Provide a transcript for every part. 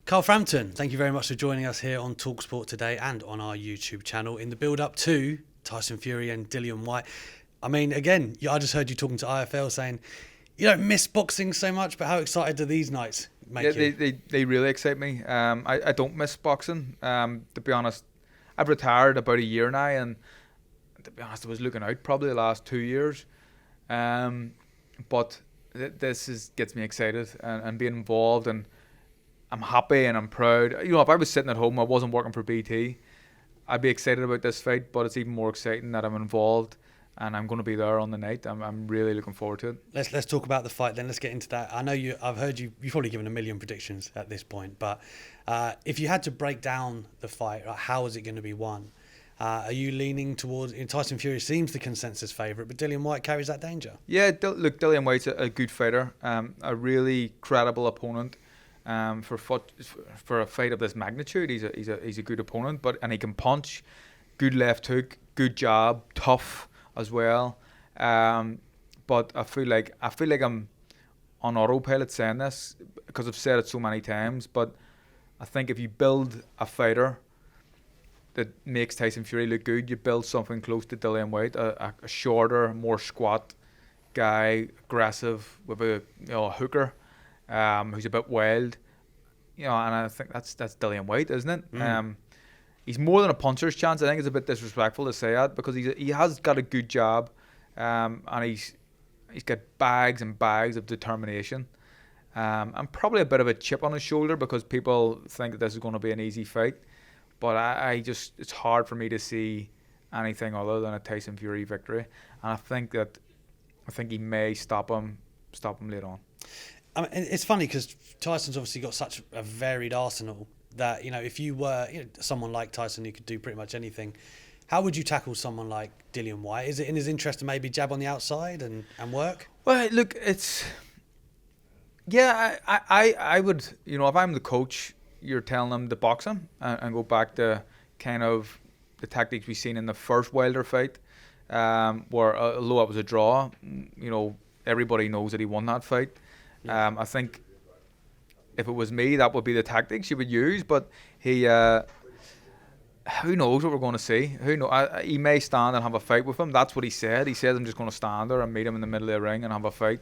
Carl Frampton, thank you very much for joining us here on talkSPORT today and on our YouTube channel in the build-up to Tyson Fury and Dillian Whyte. I mean, again, I just heard you talking to IFL saying you don't miss boxing so much, but how excited do these nights make you? They really excite me. I don't miss boxing. To be honest, I've retired about a year now, and to be honest, I was looking out probably the last 2 years. But this gets me excited and being involved, and I'm happy and I'm proud. You know, if I was sitting at home, I wasn't working for BT, I'd be excited about this fight, but it's even more exciting that I'm involved and I'm going to be there on the night. I'm really looking forward to it. Let's talk about the fight then. Let's get into that. I know I've heard you've probably given a million predictions at this point, but if you had to break down the fight, how is it going to be won? Are you leaning towards Tyson Fury seems the consensus favourite, but Dillian Whyte carries that danger? Yeah, look, Dillian Whyte's a good fighter, a really credible opponent. For a fight of this magnitude, he's a good opponent, and he can punch, good left hook, good jab, tough as well. But I feel like I'm on autopilot saying this because I've said it so many times. But I think if you build a fighter that makes Tyson Fury look good, you build something close to Dillian Whyte, a shorter, more squat guy, aggressive with a hooker. Who's a bit wild, and I think that's Dillian Whyte, isn't it? He's more than a puncher's chance. I think it's a bit disrespectful to say that because he has got a good jab, and he's got bags and bags of determination, and probably a bit of a chip on his shoulder because people think that this is going to be an easy fight, but it's hard for me to see anything other than a Tyson Fury victory, and I think he may stop him later on. I mean, it's funny because Tyson's obviously got such a varied arsenal that, if you were someone like Tyson who could do pretty much anything, how would you tackle someone like Dillian Whyte? Is it in his interest to maybe jab on the outside and work? Well, look, I would, if I'm the coach, you're telling them to box him and go back to kind of the tactics we've seen in the first Wilder fight, where although it was a draw, everybody knows that he won that fight. Yeah. I think if it was me, that would be the tactics you would use. But he, who knows what we're going to see? Who knows? He may stand and have a fight with him. That's what he said. He said, "I'm just going to stand there and meet him in the middle of the ring and have a fight."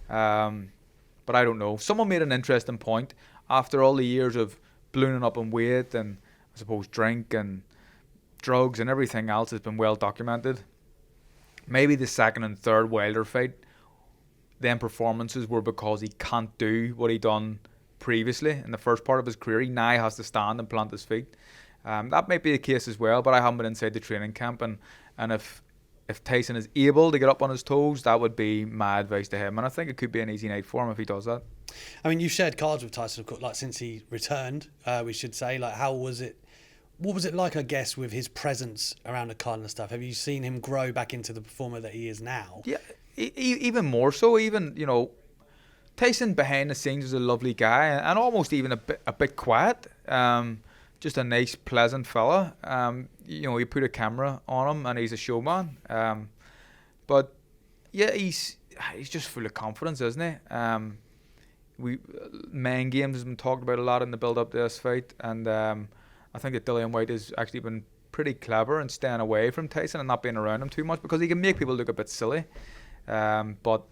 But I don't know. Someone made an interesting point after all the years of ballooning up in weight and I suppose drink and drugs and everything else has been well documented. Maybe the second and third Wilder fight, them performances were because he can't do what he done previously in the first part of his career. He now has to stand and plant his feet. That might be the case as well, but I haven't been inside the training camp, and if Tyson is able to get up on his toes, that would be my advice to him, and I think it could be an easy night for him if he does that. I mean, you've shared cards with Tyson, of course, like since he returned, we should say. Like, how was it? What was it like, I guess, with his presence around the card and stuff? Have you seen him grow back into the performer that he is now? Yeah. Even more so, Tyson behind the scenes is a lovely guy and almost even a bit quiet. Just a nice, pleasant fella. You put a camera on him and he's a showman. But yeah, he's just full of confidence, isn't he? Mind games has been talked about a lot in the build up to this fight, and I think that Dillian Whyte has actually been pretty clever in staying away from Tyson and not being around him too much because he can make people look a bit silly. But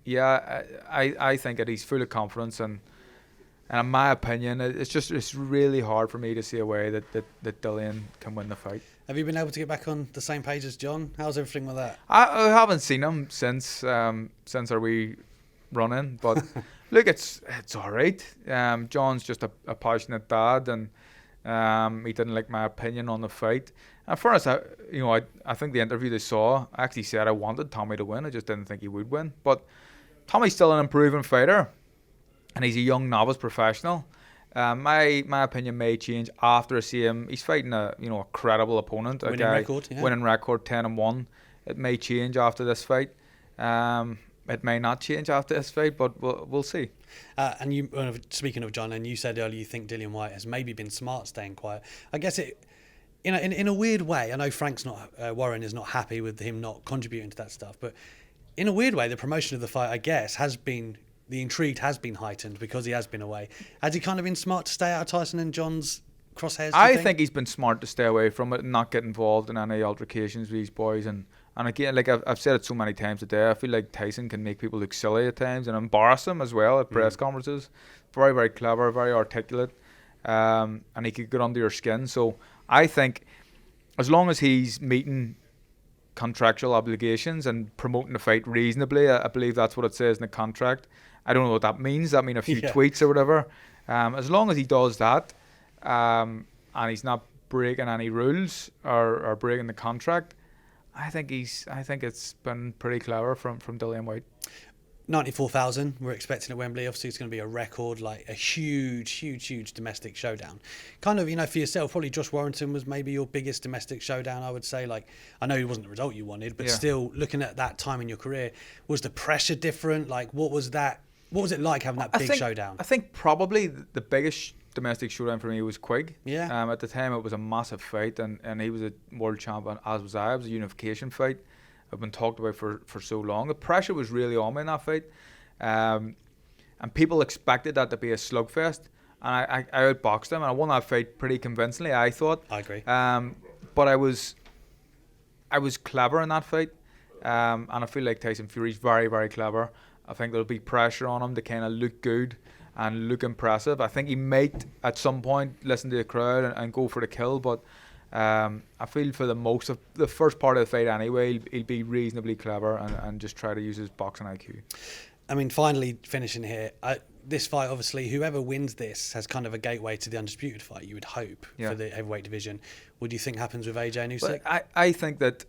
yeah, I think that he's full of confidence, and in my opinion, it's really hard for me to see a way that Dillian can win the fight. Have you been able to get back on the same page as John? How's everything with that? I haven't seen him since our wee run-in, but look, it's all right. John's just a passionate dad, and he didn't like my opinion on the fight. And for us, I think the interview they saw, I actually said I wanted Tommy to win. I just didn't think he would win. But Tommy's still an improving fighter, and he's a young novice professional. My opinion may change after I see him. He's fighting a credible opponent, winning record, winning record 10-1. It may change after this fight. It may not change after this fight, but we'll see. And you, speaking of John, and you said earlier you think Dillian Whyte has maybe been smart staying quiet. I guess it, in a weird way. I know Warren is not happy with him not contributing to that stuff, but in a weird way, the promotion of the fight, I guess, has been the intrigue has been heightened because he has been away. Has he kind of been smart to stay out of Tyson and John's crosshairs? I think he's been smart to stay away from it and not get involved in any altercations with these boys. And again, like I've said it so many times today, I feel like Tyson can make people look silly at times and embarrass them as well at press conferences. Very, very clever, very articulate, and he could get under your skin. So I think as long as he's meeting contractual obligations and promoting the fight reasonably, I believe that's what it says in the contract. I don't know what that means. That mean a few tweets or whatever. As long as he does that, and he's not breaking any rules or breaking the contract, I think it's been pretty clever from Dillian Whyte. 94,000 we're expecting at Wembley. Obviously it's going to be a record, like a huge domestic showdown. Kind of, for yourself, probably Josh Warrington was maybe your biggest domestic showdown, I would say. Like, I know it wasn't the result you wanted, but still, looking at that time in your career, was the pressure different? Like, what was it like having that big showdown? I think probably the biggest domestic showdown for me was Quigg. Yeah. At the time it was a massive fight, and he was a world champion, as was I. It was a unification fight. I've been talked about for so long. The pressure was really on me in that fight, and people expected that to be a slugfest, and I outboxed him, and I won that fight pretty convincingly, I thought. I agree. But I was clever in that fight, and I feel like Tyson Fury's very, very clever. I think there'll be pressure on him to kind of look good and look impressive. I think he might at some point listen to the crowd and go for the kill, but I feel for the first part of the fight anyway, he'll be reasonably clever and just try to use his boxing IQ. I mean, finally finishing here, this fight, obviously, whoever wins this has kind of a gateway to the undisputed fight, you would hope, for the heavyweight division. What do you think happens with AJ and Usyk? I think that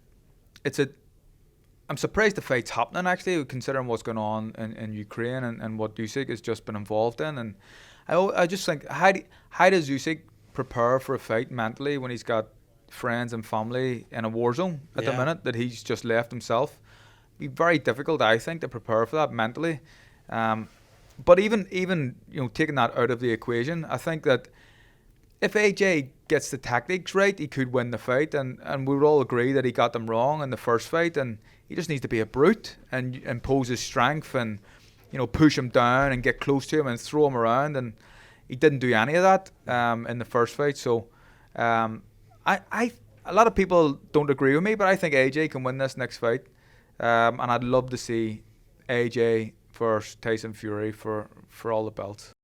I'm surprised the fight's happening, actually, considering what's going on in Ukraine and what Usyk has just been involved in. And I just think, how does Usyk prepare for a fight mentally when he's got friends and family in a war zone at the minute that he's just left himself? It'd be very difficult, I think, to prepare for that mentally. But even taking that out of the equation, I think that if AJ gets the tactics right, he could win the fight, and we would all agree that he got them wrong in the first fight, and he just needs to be a brute and impose his strength and push him down and get close to him and throw him around, and he didn't do any of that in the first fight. So a lot of people don't agree with me, but I think AJ can win this next fight, and I'd love to see AJ versus Tyson Fury for all the belts.